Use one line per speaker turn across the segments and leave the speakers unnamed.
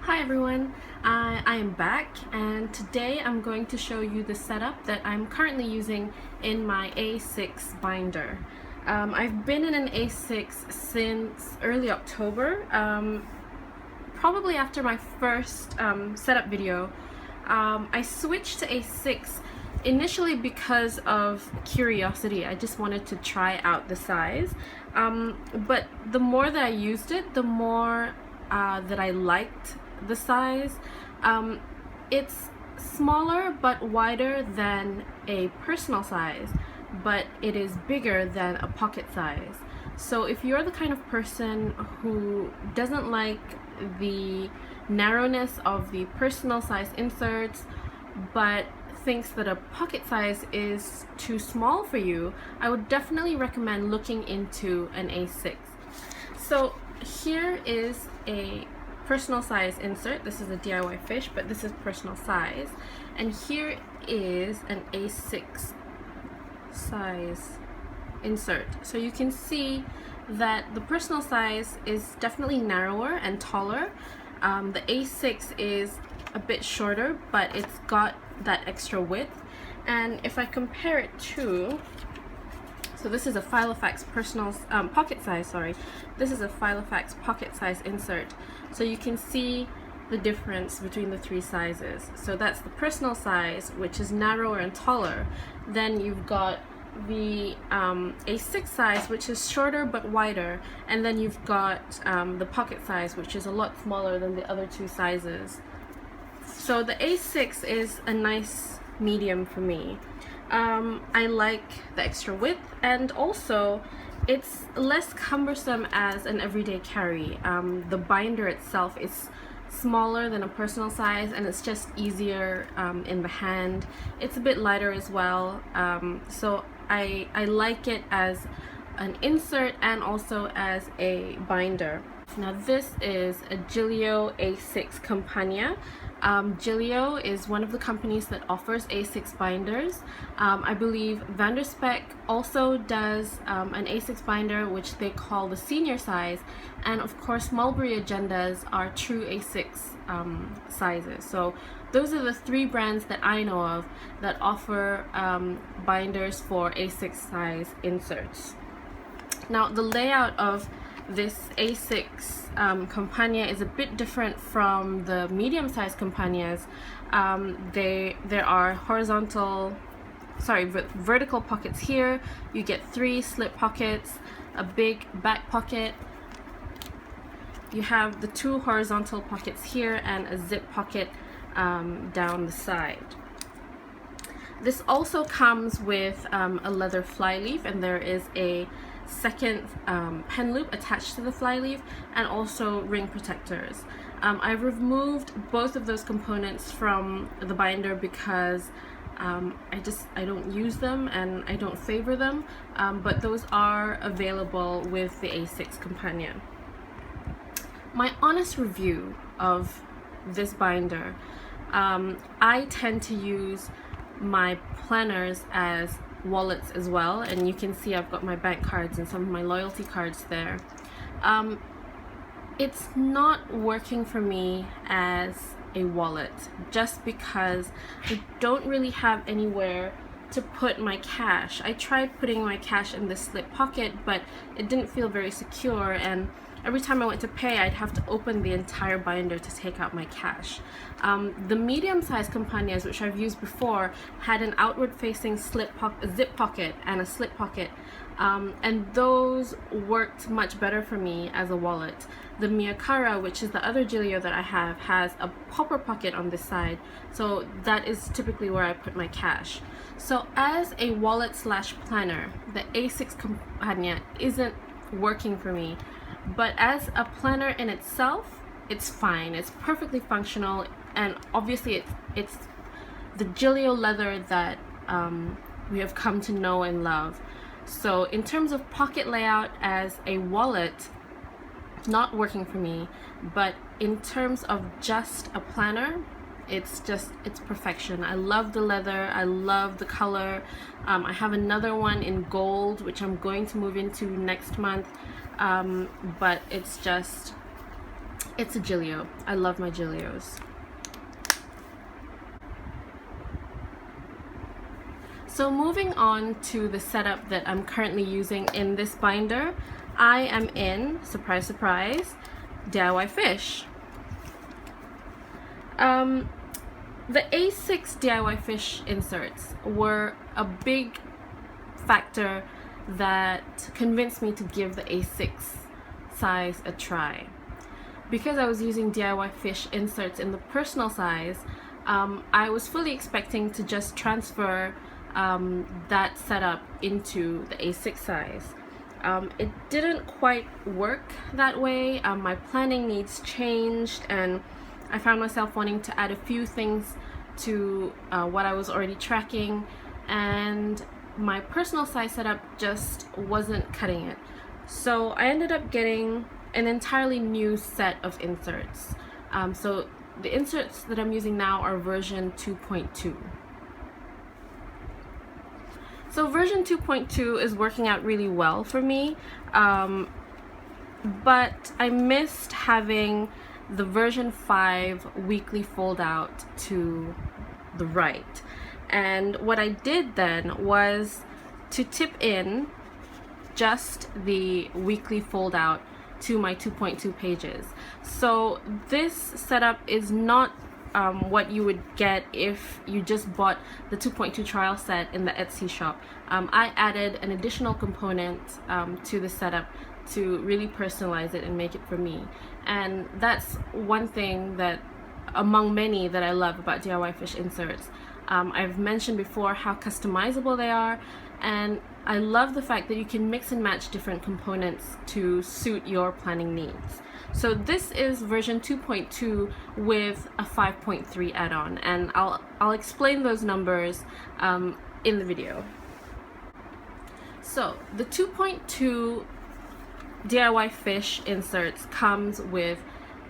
Hi everyone, I am back, and today I'm going to show you the setup that I'm currently using in my A6 binder. I've been in an A6 since early October, probably after my first setup video. I switched to A6 initially because of curiosity. I just wanted to try out the size, but the more that I used it, the more that I liked the size. It's smaller but wider than a personal size, but it is bigger than a pocket size. So if you're the kind of person who doesn't like the narrowness of the personal size inserts but thinks that a pocket size is too small for you, I would definitely recommend looking into an A6. So here is a personal size insert. This is a DIYFish, but this is personal size. And here is an A6 size insert. So you can see that the personal size is definitely narrower and taller. The A6 is a bit shorter, but it's got that extra width. And if I compare it to, so this is a Filofax personal pocket size, sorry. This is a Filofax pocket size insert. So you can see the difference between the three sizes. So that's the personal size, which is narrower and taller. Then you've got the A6 size, which is shorter but wider. And then you've got the pocket size, which is a lot smaller than the other two sizes. So the A6 is a nice medium for me. I like the extra width, and also it's less cumbersome as an everyday carry. The binder itself is smaller than a personal size, and it's just easier in the hand. It's a bit lighter as well, so I like it as an insert and also as a binder. Now this is a Gillio A6 Compagnia. Gillio is one of the companies that offers A6 binders. I believe Vanderspec also does an A6 binder, which they call the senior size, and of course Mulberry Agendas are true A6 sizes. So those are the three brands that I know of that offer binders for A6 size inserts. Now the layout of this A6 Compagnia is a bit different from the medium-sized Compagnias. There are vertical pockets here. You get 3 slip pockets, a big back pocket. You have the 2 horizontal pockets here and a zip pocket down the side. This also comes with a leather flyleaf, and there is a second pen loop attached to the flyleaf, and also ring protectors. I've removed both of those components from the binder because I don't use them and I don't favor them, but those are available with the A6 Companion. My honest review of this binder, I tend to use my planners as wallets as well, and you can see I've got my bank cards and some of my loyalty cards there. It's not working for me as a wallet just because I don't really have anywhere to put my cash. I tried putting my cash in this slip pocket, but it didn't feel very secure, and every time I went to pay, I'd have to open the entire binder to take out my cash. The medium-sized Compagnias, which I've used before, had an outward-facing zip pocket and a slip pocket, and those worked much better for me as a wallet. The Miyakara, which is the other Gillio that I have, has a popper pocket on this side, so that is typically where I put my cash. So as a wallet slash planner, the A6 Compagnia isn't working for me. But as a planner in itself, it's fine. It's perfectly functional, and obviously it's the Gillio leather that we have come to know and love. So in terms of pocket layout as a wallet, not working for me, but in terms of just a planner, it's perfection. I love the leather, I love the color. I have another one in gold, which I'm going to move into next month, but it's It's a Gillio. I love my Gillios. So moving on to the setup that I'm currently using in this binder, I am in, surprise surprise, DIYFish. The A6 DIYFish inserts were a big factor that convinced me to give the A6 size a try. Because I was using DIYFish inserts in the personal size, I was fully expecting to just transfer that setup into the A6 size. It didn't quite work that way. My planning needs changed, and I found myself wanting to add a few things to what I was already tracking, and my personal size setup just wasn't cutting it. So I ended up getting an entirely new set of inserts. So the inserts that I'm using now are version 2.2. So version 2.2 is working out really well for me, but I missed having the version 5 weekly fold out to the right. And what I did then was to tip in just the weekly fold out to my 2.2 pages. So this setup is not what you would get if you just bought the 2.2 trial set in the Etsy shop. I added an additional component to the setup to really personalize it and make it for me. And that's one thing that, among many, that I love about DIYFish Inserts. I've mentioned before how customizable they are, and I love the fact that you can mix and match different components to suit your planning needs. So this is version 2.2 with a 5.3 add-on, and I'll explain those numbers in the video. So the 2.2 DIYFish Inserts comes with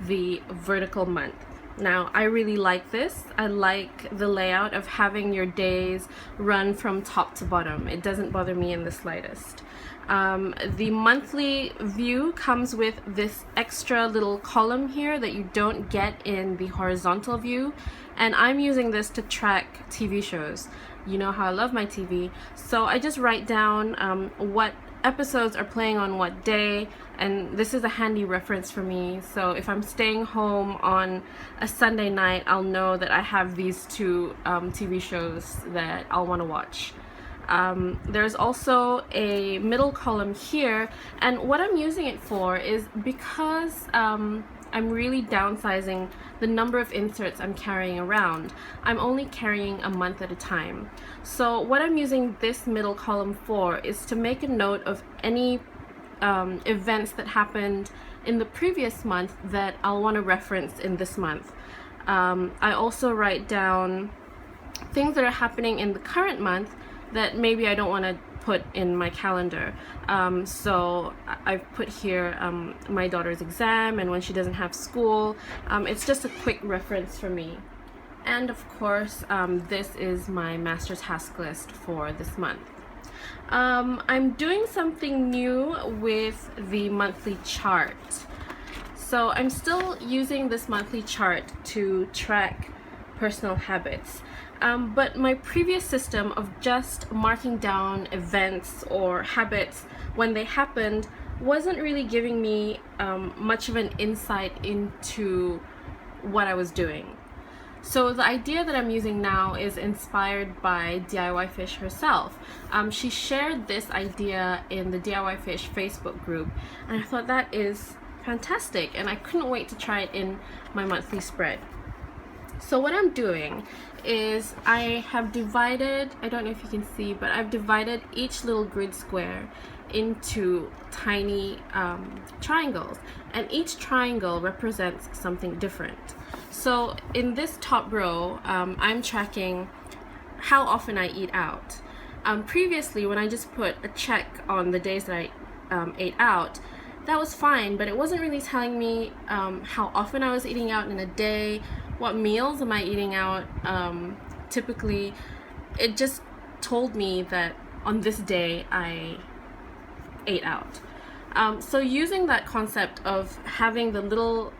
the vertical month. Now, I really like this. I like the layout of having your days run from top to bottom. It doesn't bother me in the slightest. The monthly view comes with this extra little column here that you don't get in the horizontal view, and I'm using this to track TV shows. You know how I love my TV, so I just write down what episodes are playing on what day, and this is a handy reference for me. So if I'm staying home on a Sunday night, I'll know that I have these two TV shows that I'll want to watch. There's also a middle column here, and what I'm using it for is because I'm really downsizing the number of inserts I'm carrying around. I'm only carrying a month at a time. So what I'm using this middle column for is to make a note of any events that happened in the previous month that I'll want to reference in this month. I also write down things that are happening in the current month that maybe I don't want to put in my calendar. So I've put here my daughter's exam and when she doesn't have school. It's just a quick reference for me. And of course, this is my master task list for this month. I'm doing something new with the monthly chart. So I'm still using this monthly chart to track personal habits. But my previous system of just marking down events or habits when they happened wasn't really giving me much of an insight into what I was doing. So the idea that I'm using now is inspired by DIYFish herself. She shared this idea in the DIYFish Facebook group, and I thought that is fantastic, and I couldn't wait to try it in my monthly spread. So what I'm doing is I have divided, I don't know if you can see, but I've divided each little grid square into tiny triangles, and each triangle represents something different. So in this top row, I'm tracking how often I eat out. Previously, when I just put a check on the days that I ate out, that was fine, but it wasn't really telling me how often I was eating out in a day, what meals am I eating out. Typically, it just told me that on this day I ate out. So using that concept of having the little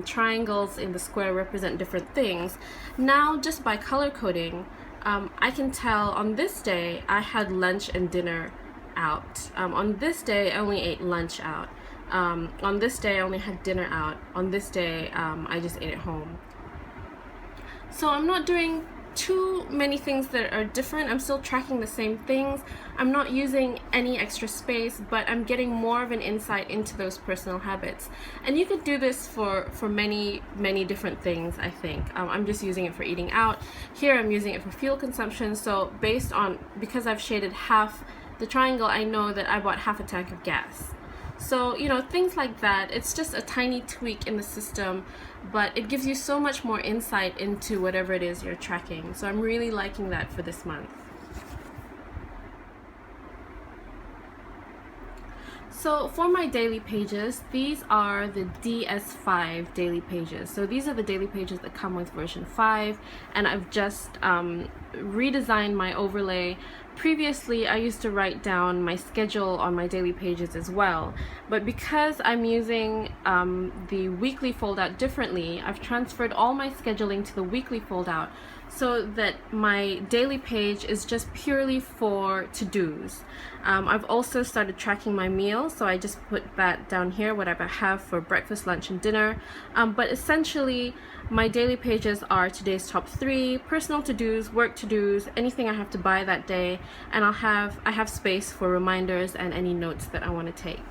triangles in the square represent different things, now just by color coding, I can tell on this day I had lunch and dinner out. On this day I only ate lunch out. On this day I only had dinner out. On this day I just ate at home. So I'm not doing too many things that are different. I'm still tracking the same things. I'm not using any extra space, but I'm getting more of an insight into those personal habits. And you could do this for many different things, I think. I'm just using it for eating out. Here I'm using it for fuel consumption. So because I've shaded half the triangle, I know that I bought half a tank of gas. So, you know, things like that. It's just a tiny tweak in the system, but it gives you so much more insight into whatever it is you're tracking. So I'm really liking that for this month. So for my daily pages, these are the DS5 daily pages. So these are the daily pages that come with version 5, and I've just redesigned my overlay. Previously, I used to write down my schedule on my daily pages as well, but because I'm using the weekly foldout differently, I've transferred all my scheduling to the weekly foldout so that my daily page is just purely for to-dos. I've also started tracking my meals, so I just put that down here, what I have for breakfast, lunch, and dinner. But essentially, my daily pages are today's top 3, personal to-dos, work to-dos, anything I have to buy that day, and I have space for reminders and any notes that I want to take.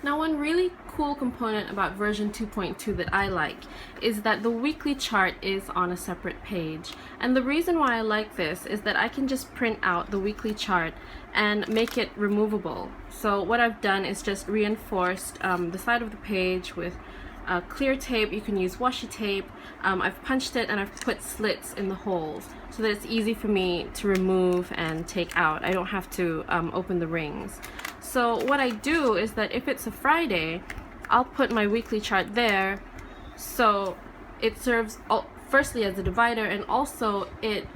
Now, one really cool component about version 2.2 that I like is that the weekly chart is on a separate page. And the reason why I like this is that I can just print out the weekly chart and make it removable. So what I've done is just reinforced the side of the page with clear tape. You can use washi tape. I've punched it and I've put slits in the holes so that it's easy for me to remove and take out. I don't have to open the rings. So what I do is that if it's a Friday, I'll put my weekly chart there, so it serves firstly as a divider, and also it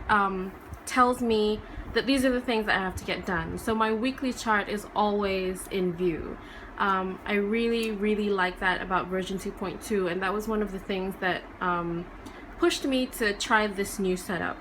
tells me that these are the things that I have to get done. So my weekly chart is always in view. I really like that about version 2.2, and that was one of the things that pushed me to try this new setup.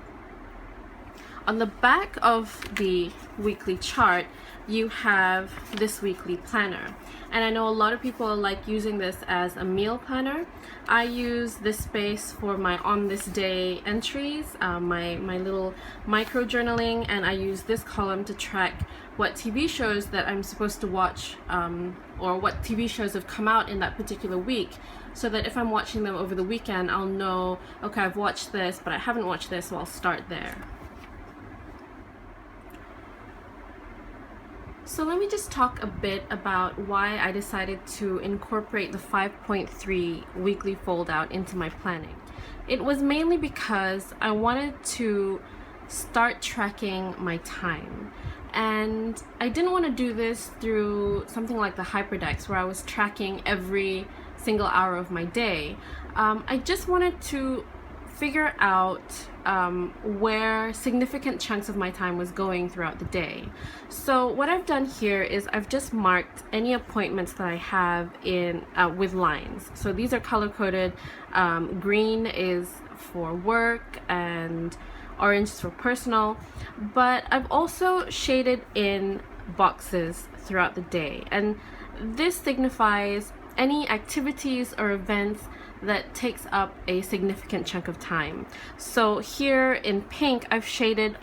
On the back of the weekly chart, you have this weekly planner, and I know a lot of people like using this as a meal planner. I use this space for my on this day entries, my little micro journaling, and I use this column to track what TV shows that I'm supposed to watch, or what TV shows have come out in that particular week, so that if I'm watching them over the weekend, I'll know, okay, I've watched this, but I haven't watched this, so I'll start there. So let me just talk a bit about why I decided to incorporate the 5.3 weekly foldout into my planning. It was mainly because I wanted to start tracking my time. And I didn't want to do this through something like the Hyperdex where I was tracking every single hour of my day. I just wanted to figure out where significant chunks of my time was going throughout the day. So what I've done here is I've just marked any appointments that I have in with lines. So these are color coded. Green is for work and orange is for personal, but I've also shaded in boxes throughout the day, and this signifies any activities or events that takes up a significant chunk of time. So here in pink, I've shaded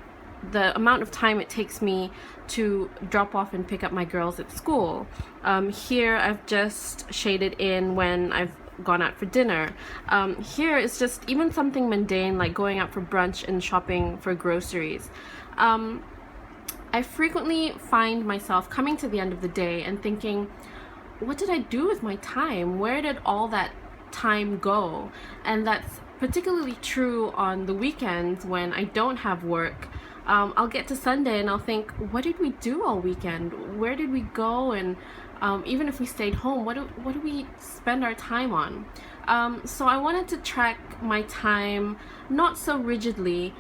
the amount of time it takes me to drop off and pick up my girls at school. Here I've just shaded in when I've gone out for dinner. Here it's just even something mundane like going out for brunch and shopping for groceries. I frequently find myself coming to the end of the day and thinking, what did I do with my time? Where did all that time go? And that's particularly true on the weekends when I don't have work. I'll get to Sunday and I'll think, what did we do all weekend? Where did we go? And even if we stayed home, what do we spend our time on? So I wanted to track my time not so rigidly,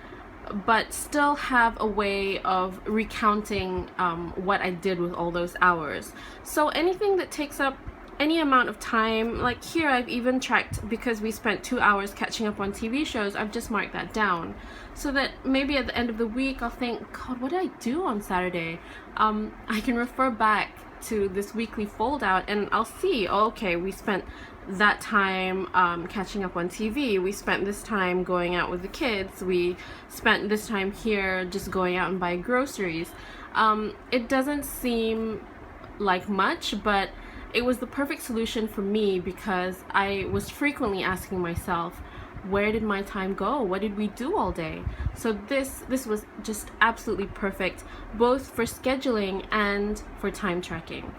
but still have a way of recounting what I did with all those hours. So anything that takes up any amount of time, like here I've even tracked, because we spent 2 hours catching up on TV shows, I've just marked that down so that maybe at the end of the week I'll think, God, what did I do on Saturday? I can refer back to this weekly fold out and I'll see, oh, okay, we spent that time catching up on TV, we spent this time going out with the kids, we spent this time here just going out and buying groceries. It doesn't seem like much, but it was the perfect solution for me because I was frequently asking myself, where did my time go? What did we do all day? So this was just absolutely perfect, both for scheduling and for time tracking.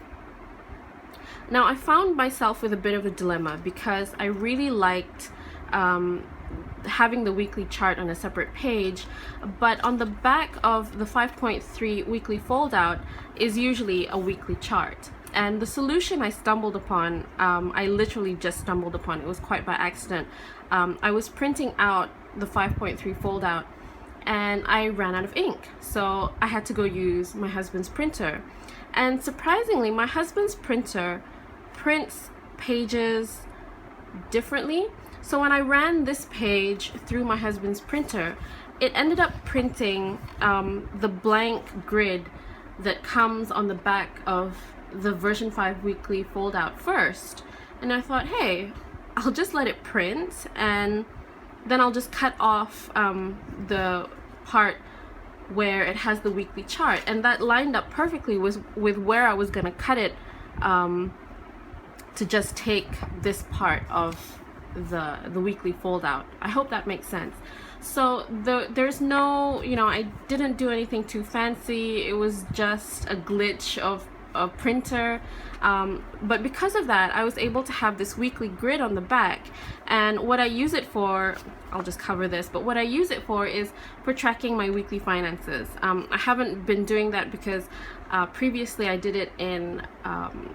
Now, I found myself with a bit of a dilemma because I really liked having the weekly chart on a separate page, but on the back of the 5.3 weekly fold out is usually a weekly chart. And the solution I stumbled upon, I literally just stumbled upon, it was quite by accident. I was printing out the 5.3 fold out and I ran out of ink, so I had to go use my husband's printer. And surprisingly, my husband's printer prints pages differently. So when I ran this page through my husband's printer, it ended up printing the blank grid that comes on the back of the version 5 weekly fold out first. And I thought, hey, I'll just let it print and then I'll just cut off the part where it has the weekly chart, and that lined up perfectly with where I was gonna cut it to just take this part of the weekly fold out. I hope that makes sense. So there's no, I didn't do anything too fancy. It was just a glitch of a printer, but because of that I was able to have this weekly grid on the back. And what I use it for, I'll just cover this, but what I use it for is for tracking my weekly finances. I haven't been doing that because previously I did it in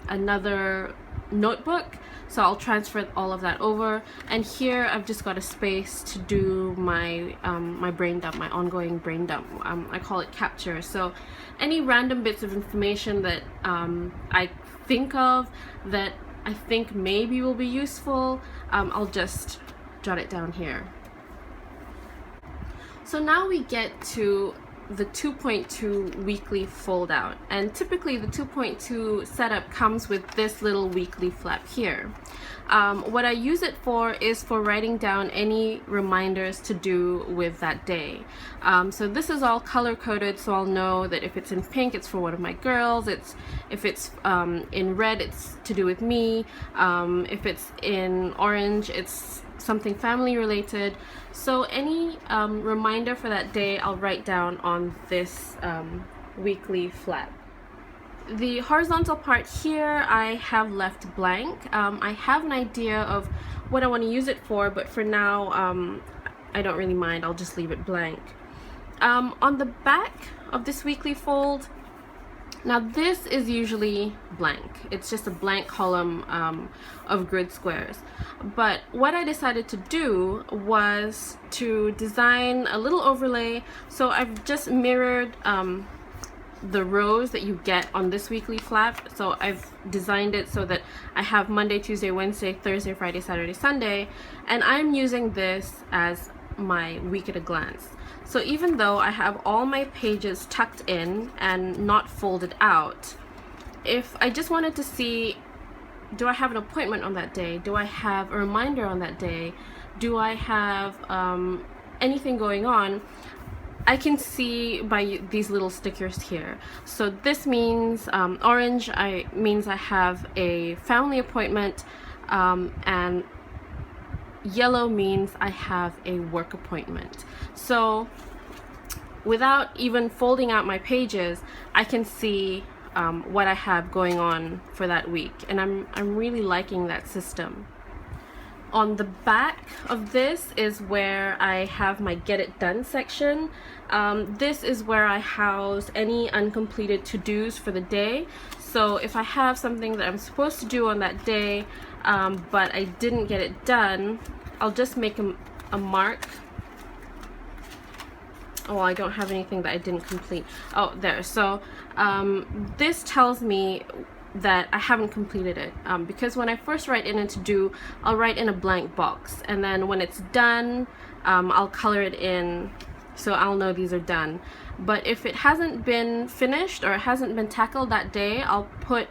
another notebook, so I'll transfer all of that over, and here I've just got a space to do my my brain dump, my ongoing brain dump. I call it capture. So any random bits of information that I think of that I think maybe will be useful, I'll just jot it down here. So now we get to the 2.2 weekly fold out, and typically the 2.2 setup comes with this little weekly flap here. What I use it for is for writing down any reminders to do with that day. So this is all color coded, so I'll know that if it's in pink it's for one of my girls, if it's in red it's to do with me, if it's in orange it's something family related. So any reminder for that day I'll write down on this weekly flap. The horizontal part here I have left blank. I have an idea of what I want to use it for, but for now I don't really mind, I'll just leave it blank. On the back of this weekly fold, now this is usually blank. It's just a blank column of grid squares. But what I decided to do was to design a little overlay. So I've just mirrored the rows that you get on this weekly flap. So I've designed it so that I have Monday, Tuesday, Wednesday, Thursday, Friday, Saturday, Sunday, and I'm using this as my week at a glance. So even though I have all my pages tucked in and not folded out, if I just wanted to see, do I have an appointment on that day? Do I have a reminder on that day? Do I have anything going on? I can see by these little stickers here. So this means orange means I have a family appointment, and yellow means I have a work appointment. So without even folding out my pages, I can see what I have going on for that week, and I'm really liking that system. On the back of this is where I have my get it done section. This is where I house any uncompleted to-dos for the day. So if I have something that I'm supposed to do on that day, but I didn't get it done, I'll just make a mark oh, I don't have anything that I didn't complete. Oh, there. So this tells me that I haven't completed it, because when I first write in to do, I'll write in a blank box, and then when it's done, I'll color it in so I'll know these are done. But if it hasn't been finished or it hasn't been tackled that day, I'll put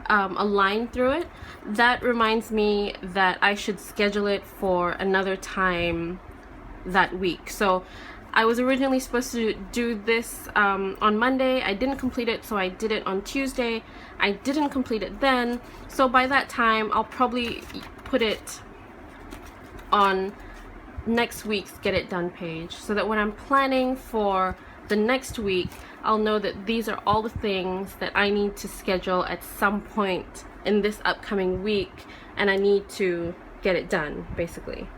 a line through it. That reminds me that I should schedule it for another time that week. So I was originally supposed to do this on Monday. I didn't complete it, so I did it on Tuesday. I didn't complete it then, so by that time I'll probably put it on next week's Get It Done page, so that when I'm planning for the next week, I'll know that these are all the things that I need to schedule at some point in this upcoming week, and I need to get it done, basically.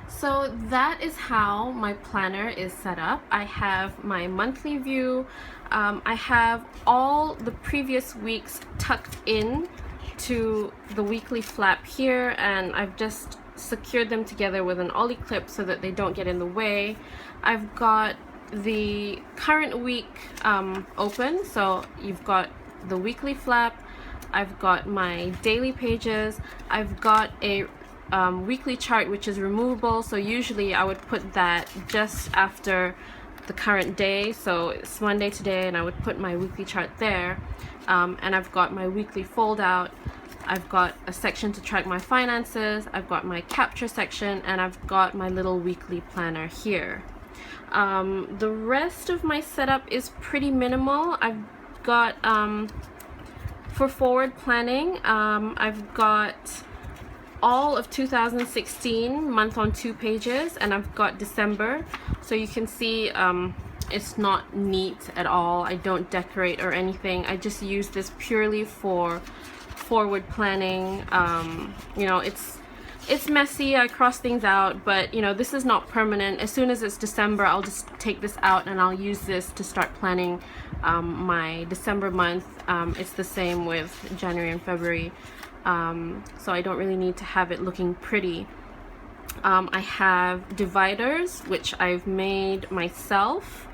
So that is how my planner is set up. I have my monthly view. I have all the previous weeks tucked in to the weekly flap here, and I've just secured them together with an ollie clip so that they don't get in the way. I've got the current week open, so you've got the weekly flap. I've got my daily pages. I've got a weekly chart which is removable, so usually I would put that just after the current day, so it's Monday today, and I would put my weekly chart there. And I've got my weekly fold out. I've got a section to track my finances. I've got my capture section, and I've got my little weekly planner here. The rest of my setup is pretty minimal. I've got for forward planning, I've got all of 2016 month on 2 pages, and I've got December, so you can see it's not neat at all. I don't decorate or anything. I just use this purely for forward planning. You know, it's messy, I cross things out, but you know, this is not permanent. As soon as it's December, I'll just take this out and I'll use this to start planning my December month. It's the same with January and February. So I don't really need to have it looking pretty. I have dividers, which I've made myself.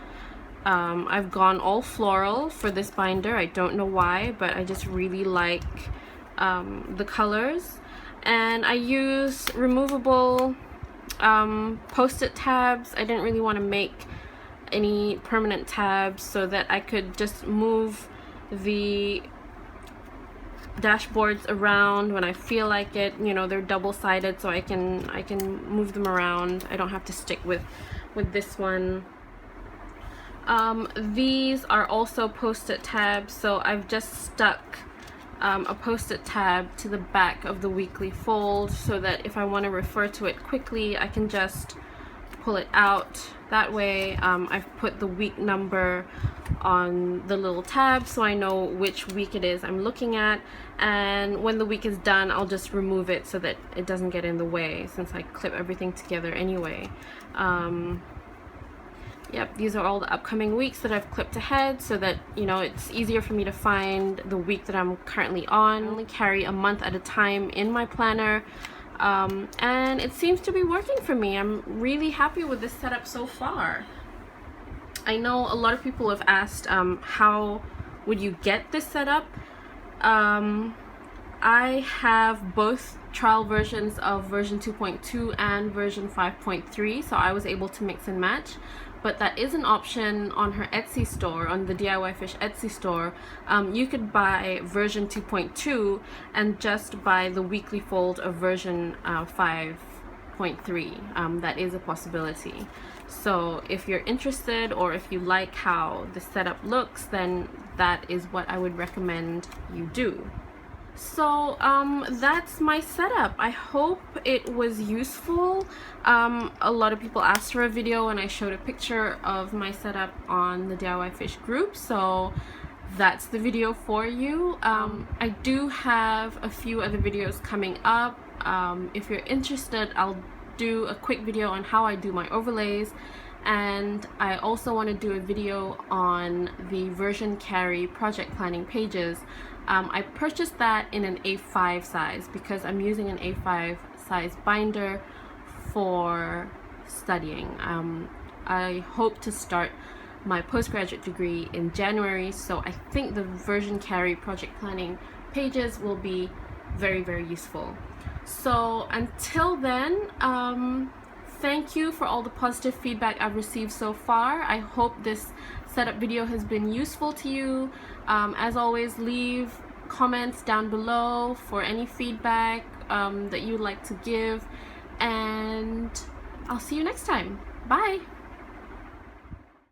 I've gone all floral for this binder. I don't know why, but I just really like the colors. And I use removable post-it tabs. I didn't really want to make any permanent tabs, so that I could just move the dashboards around when I feel like it. You know, they're double-sided, so I can move them around. I don't have to stick with this one. These are also post-it tabs, so I've just stuck a post-it tab to the back of the weekly fold, so that if I want to refer to it quickly, I can just pull it out that way. I've put the week number on the little tab, so I know which week it is I'm looking at, and when the week is done, I'll just remove it so that it doesn't get in the way, since I clip everything together anyway. Yep, these are all the upcoming weeks that I've clipped ahead, so that, you know, it's easier for me to find the week that I'm currently on. I only carry a month at a time in my planner, and it seems to be working for me. I'm really happy with this setup so far. I know a lot of people have asked how would you get this setup. I have both trial versions of version 2.2 and version 5.3, so I was able to mix and match. But that is an option on her Etsy store, on the DIYFish Etsy store. You could buy version 2.2 and just buy the weekly fold of version 5.3. That is a possibility. So if you're interested, or if you like how the setup looks, then that is what I would recommend you do. So that's my setup. I hope it was useful. A lot of people asked for a video, and I showed a picture of my setup on the DIYFish group, so that's the video for you. I do have a few other videos coming up. If you're interested, I'll do a quick video on how I do my overlays, and I also want to do a video on the version carry project planning pages. I purchased that in an A5 size because I'm using an A5 size binder for studying. I hope to start my postgraduate degree in January, so I think the version carry project planning pages will be very, very useful. So until then, thank you for all the positive feedback I've received so far. I hope this setup video has been useful to you. As always, leave comments down below for any feedback that you'd like to give, and I'll see you next time. Bye!